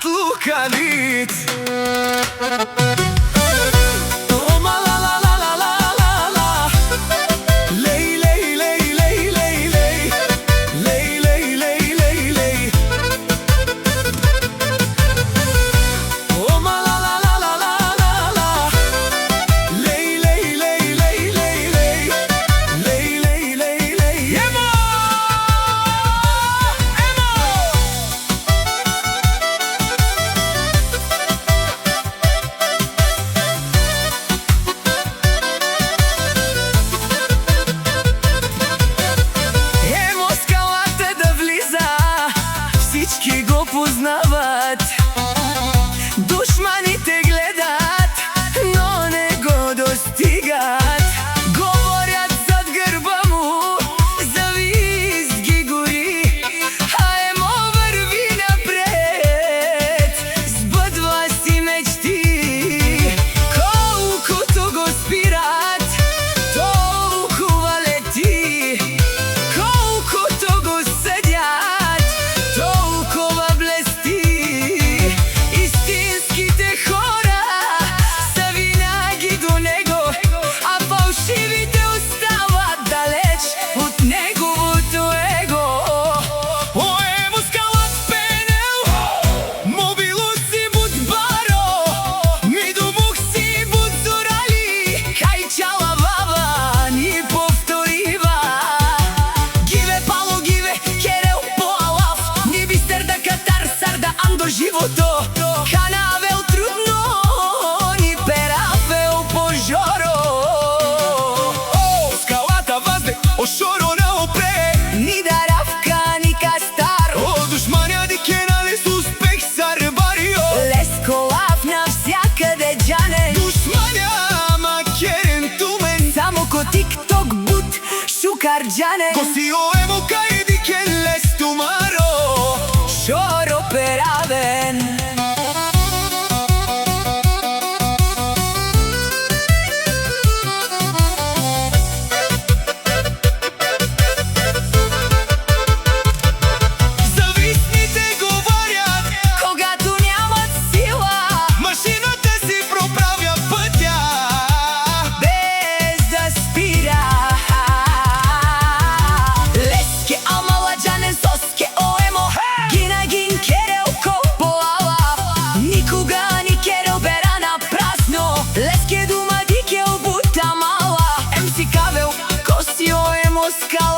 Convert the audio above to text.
слуханиц. Всички го познават, душманите гледат, но не го достигат. Говорят зад гърба му, завист ги гори, а емо върви напред, сбъдва си мечти. Колкото го спират, толкова лети, колкото го съдят, толкова блести. Истинските хора са винаги до него, а фалшивите остават далеч от неговото его. Ое мускалът пенел, мобило си буд баро, ми домух си буд зорали, хай чала баба ни повторива. Гиве пало гиве, керел по алав, ни бистер да катар сарда андо живото. Ханавел трудно, ни перавел по жоро. Скалата вазде, о шоро на опре, ни даравка, ни кастар. О душманя ди кенали с успех сарбарио. Лесколав навсякъде джане, душманя ама керен тумен, само ко тик-ток бут шукар джане. Косио емо кай ди кен лес тумаро, шоро перавен. Завистните говорят, когато нямат сила, машината си проправя пътя, без да спира. Леске амаладжанен соске оемо, гина гин керел ко по алав, никога ни керел бера на празно. Леске дума ди кел бута мала, ем си кавел, коси оемо скала.